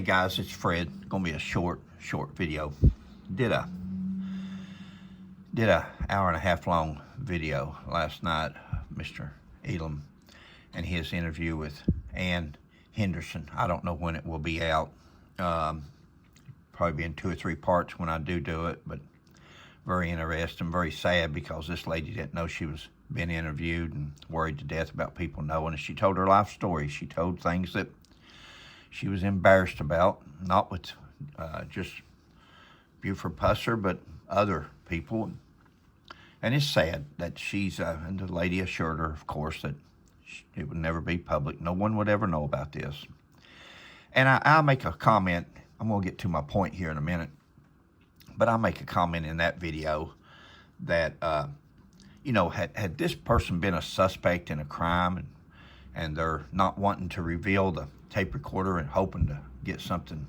guys, it's Fred. Gonna be a short video. Did a hour and a half long video last night, Mr. Elam, and his interview with Ann Henderson. I don't know when it will be out. Probably be in 2 or 3 parts when I do it, but very interesting, very sad, because this lady didn't know she was being interviewed and worried to death about people knowing. And she told her life story. She told things that she was embarrassed about, not with just Buford Pusser, but other people. And it's sad that she's, and the lady assured her, of course, that it would never be public. No one would ever know about this. And I'll make a comment. I'm going to get to my point here in a minute. But I'll make a comment in that video that, had this person been a suspect in a crime, and they're not wanting to reveal the tape recorder and hoping to get something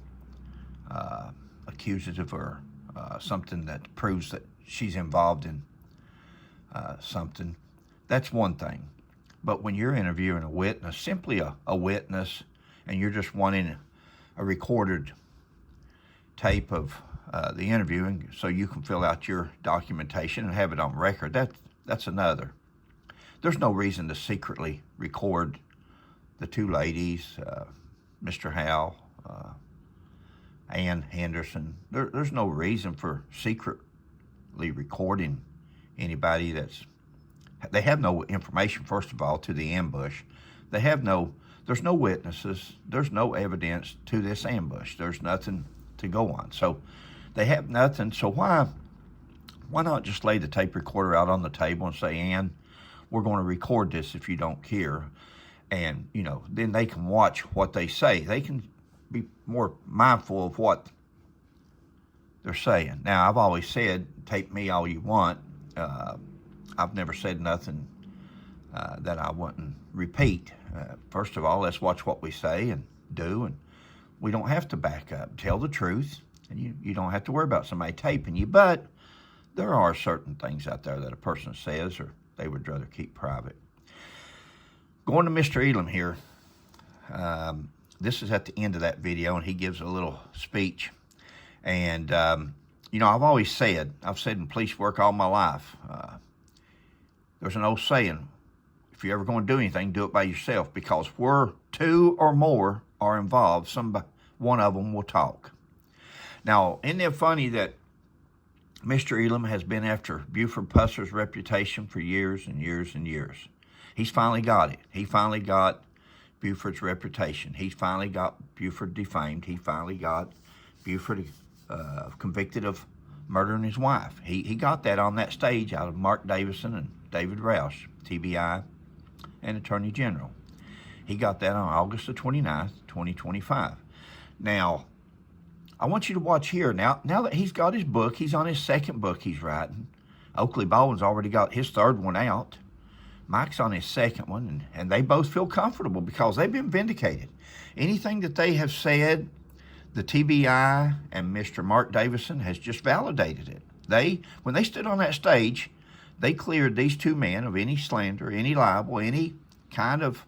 accusative or something that proves that she's involved in something, that's one thing. But when you're interviewing a witness, simply a witness, and you're just wanting a recorded tape of the interview, and so you can fill out your documentation and have it on record, that's another. There's no reason to secretly record the 2 ladies, Mr. Howell, Ann Henderson. There's no reason for secretly recording anybody they have no information, first of all, to the ambush. There's no witnesses. There's no evidence to this ambush. There's nothing to go on. So they have nothing. So why not just lay the tape recorder out on the table and say, Ann, we're going to record this if you don't care. And, then they can watch what they say. They can be more mindful of what they're saying. Now, I've always said, tape me all you want. I've never said nothing that I wouldn't repeat. First of all, let's watch what we say and do, and we don't have to back up. Tell the truth, and you don't have to worry about somebody taping you. But there are certain things out there that a person says or they would rather keep private. Going to Mr. Elam here. This is at the end of that video, and he gives a little speech. And, I've said in police work all my life, there's an old saying, if you're ever going to do anything, do it by yourself, because where 2 or more are involved, one of them will talk. Now, isn't it funny that Mr. Elam has been after Buford Pusser's reputation for years and years and years? He's finally got it. He finally got Buford's reputation. He's finally got Buford defamed. He finally got Buford convicted of murdering his wife. He got that on that stage out of Mark Davidson and David Roush, TBI, and Attorney General. He got that on August the 29th, 2025. Now, I want you to watch here. Now that he's got his book, he's on his 2nd book he's writing. Oakley Baldwin's already got his 3rd one out. Mike's on his 2nd one, and they both feel comfortable because they've been vindicated. Anything that they have said, the TBI and Mr. Mark Davidson has just validated it. When they stood on that stage, they cleared these 2 men of any slander, any libel, any kind of,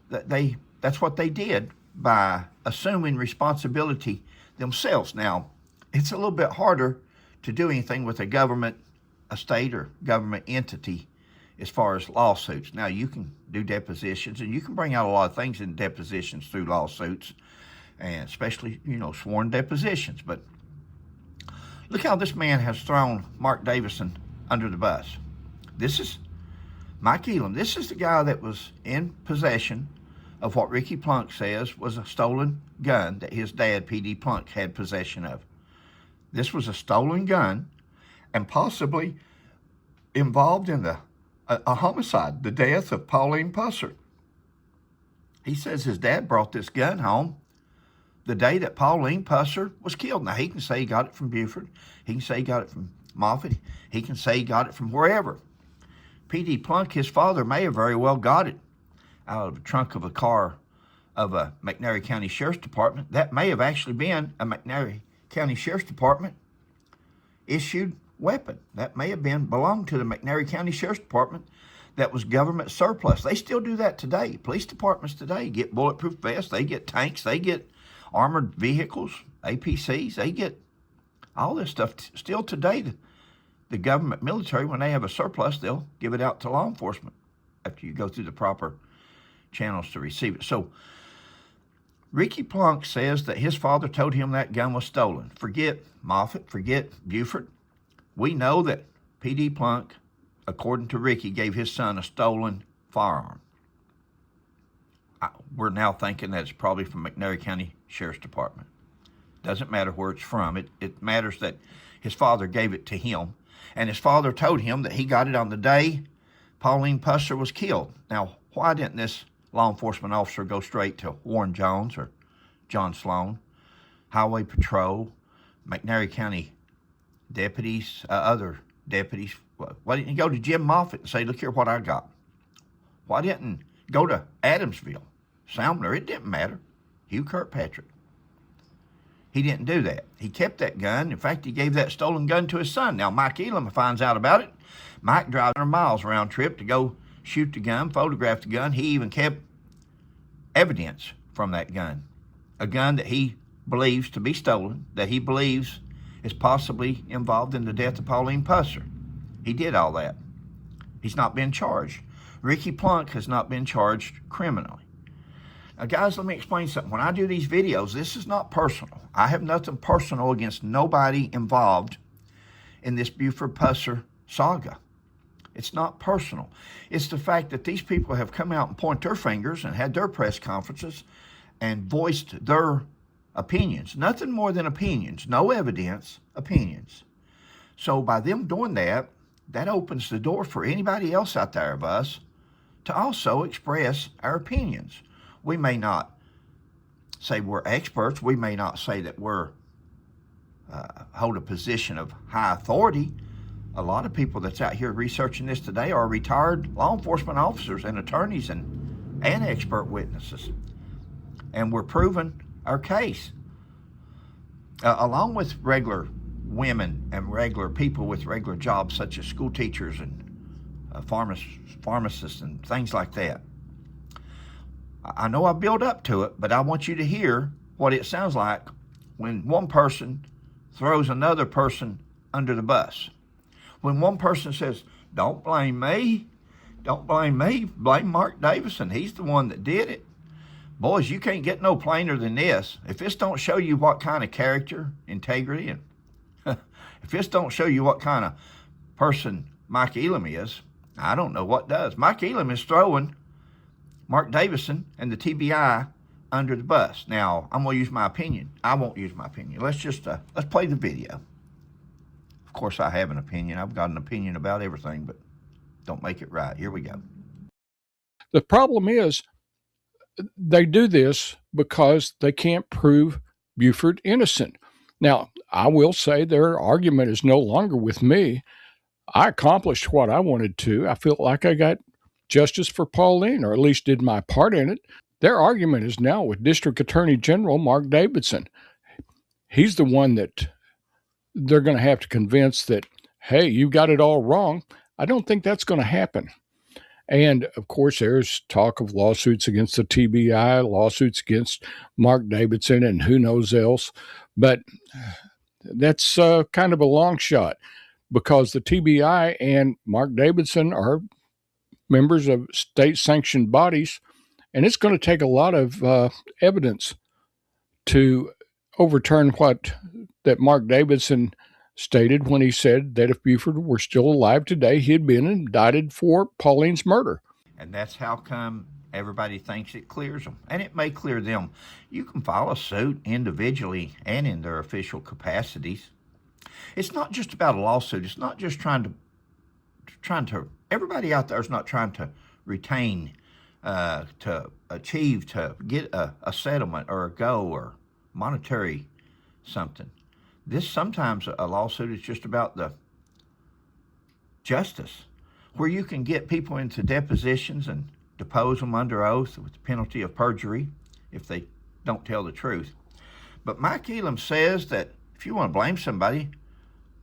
that's what they did by assuming responsibility themselves. Now, it's a little bit harder to do anything with a state or government entity as far as lawsuits. Now, you can do depositions, and you can bring out a lot of things in depositions through lawsuits, and especially, sworn depositions. But look how this man has thrown Mark Davidson under the bus. This is Mike Elam. This is the guy that was in possession of what Ricky Plunk says was a stolen gun that his dad, P.D. Plunk, had possession of. This was a stolen gun and possibly involved in a homicide, the death of Pauline Pusser. He says his dad brought this gun home the day that Pauline Pusser was killed. Now, he can say he got it from Buford. He can say he got it from Moffett. He can say he got it from wherever. P.D. Plunk, his father, may have very well got it out of the trunk of a car of a McNairy County Sheriff's Department. That may have actually been a McNairy County Sheriff's Department issued weapon. That may have belonged to the McNairy County Sheriff's Department that was government surplus. They still do that today. Police departments today get bulletproof vests. They get tanks. They get armored vehicles, APCs. They get all this stuff. Still today, the government military, when they have a surplus, they'll give it out to law enforcement after you go through the proper channels to receive it. So Ricky Plunk says that his father told him that gun was stolen. Forget Moffett, forget Buford. We know that P.D. Plunk, according to Ricky, gave his son a stolen firearm. We're now thinking that it's probably from McNairy County Sheriff's Department. Doesn't matter where it's from. It matters that his father gave it to him, and his father told him that he got it on the day Pauline Pusser was killed. Now, why didn't this law enforcement officer go straight to Warren Jones or John Sloan, Highway Patrol, McNairy County deputies, other deputies? Why didn't you go to Jim Moffett and say, look here what I got? Why didn't go to Adamsville, Sumner? It didn't matter. Hugh Kirkpatrick. He didn't do that. He kept that gun. In fact, he gave that stolen gun to his son. Now, Mike Elam finds out about it. Mike drives 100 miles round trip to go shoot the gun, photograph the gun. He even kept evidence from that gun, a gun that he believes to be stolen, that he believes is possibly involved in the death of Pauline Pusser. He did all that. He's not been charged. Ricky Plunk has not been charged criminally. Now, guys, let me explain something. When I do these videos, this is not personal. I have nothing personal against nobody involved in this Buford Pusser saga. It's not personal. It's the fact that these people have come out and pointed their fingers and had their press conferences and voiced their opinions. Nothing more than opinions. No evidence, opinions. So by them doing that, that opens the door for anybody else out there of us to also express our opinions. We may not say we're experts. We may not say that we're hold a position of high authority. A lot of people that's out here researching this today are retired law enforcement officers and attorneys and expert witnesses. And we're proving our case. Along with regular women and regular people with regular jobs such as school teachers and pharmacists and things like that. I know I build up to it, but I want you to hear what it sounds like when one person throws another person under the bus. When one person says, don't blame me, blame Mark Davidson. He's the one that did it. Boys, you can't get no plainer than this. If this don't show you what kind of character, integrity, and if this don't show you what kind of person Mike Elam is, I don't know what does. Mike Elam is throwing Mark Davidson and the TBI under the bus. Now, I'm going to use my opinion. I won't use my opinion. Let's play the video. Of course, I have an opinion. I've got an opinion about everything, but don't make it right. Here we go. The problem is they do this because they can't prove Buford innocent. Now, I will say their argument is no longer with me. I accomplished what I wanted to. I feel like I got justice for Pauline, or at least did my part in it. Their argument is now with District Attorney General Mark Davidson. He's the one that they're going to have to convince that, hey, you got it all wrong. I don't think that's going to happen. And, of course, there's talk of lawsuits against the TBI, lawsuits against Mark Davidson, and who knows else. But that's kind of a long shot because the TBI and Mark Davidson are members of state-sanctioned bodies, and it's going to take a lot of evidence to overturn what that Mark Davidson stated when he said that if Buford were still alive today, he had been indicted for Pauline's murder. And that's how come everybody thinks it clears them. And it may clear them. You can file a suit individually and in their official capacities. It's not just about a lawsuit. It's not just trying to everybody out there is not trying to retain, to achieve, to get a settlement or a go or monetary something. This sometimes a lawsuit is just about the justice, where you can get people into depositions and depose them under oath with the penalty of perjury if they don't tell the truth. But Mike Elam says that if you want to blame somebody,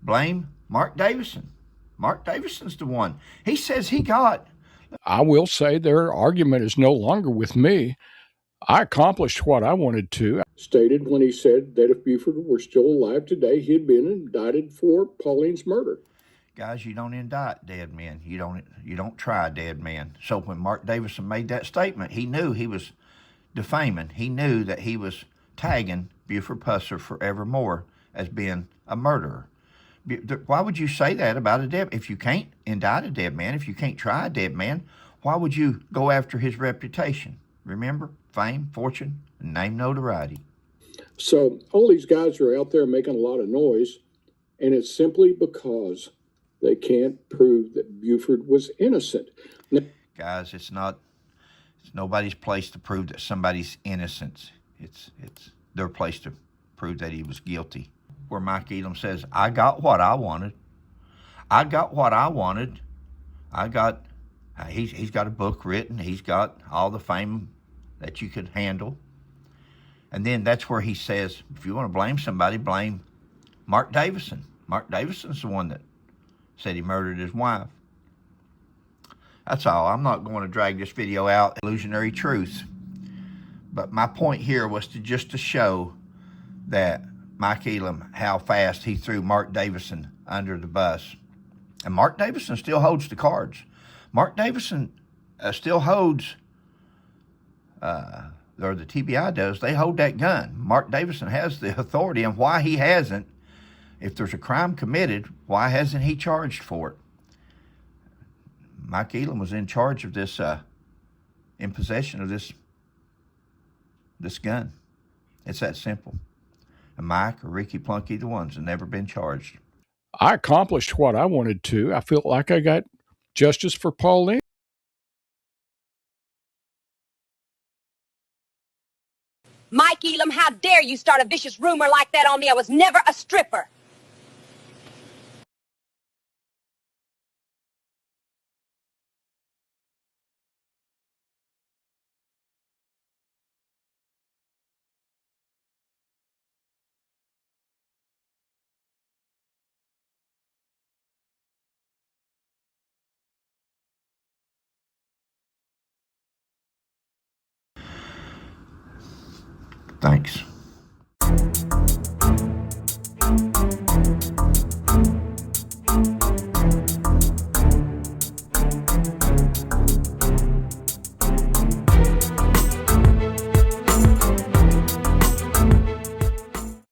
blame Mark Davidson. Mark Davidson's the one. He says he got. I will say their argument is no longer with me. I accomplished what I wanted to. Stated when he said that if Buford were still alive today, he'd been indicted for Pauline's murder. Guys, you don't indict dead men. You don't try dead men. So when Mark Davidson made that statement, he knew he was defaming. He knew that he was tagging Buford Pusser forevermore as being a murderer. Why would you say that about a dead? If you can't indict a dead man, if you can't try a dead man, why would you go after his reputation? Remember, fame, fortune, and name notoriety. So all these guys are out there making a lot of noise, and it's simply because they can't prove that Buford was innocent. Guys, it's nobody's place to prove that somebody's innocent. It's their place to prove that he was guilty. Where Mike Elam says, I got what I wanted. I got what I wanted. He's got a book written. He's got all the fame that you could handle. And then that's where he says, if you want to blame somebody, blame Mark Davidson. Mark Davidson's the one that said he murdered his wife. That's all. I'm not going to drag this video out, illusionary truth. But my point here was to show that Mike Elam, how fast he threw Mark Davidson under the bus. And Mark Davidson still holds the cards. Mark Davidson still holds, or the TBI does, they hold that gun. Mark Davidson has the authority, and why he hasn't, if there's a crime committed, why hasn't he charged for it? Mike Elam was in charge of this, in possession of this gun. It's that simple. And Mike or Ricky Plunk, either one's, have never been charged. I accomplished what I wanted to. I feel like I got justice for Pauline. Mike Elam, how dare you start a vicious rumor like that on me? I was never a stripper. Thanks.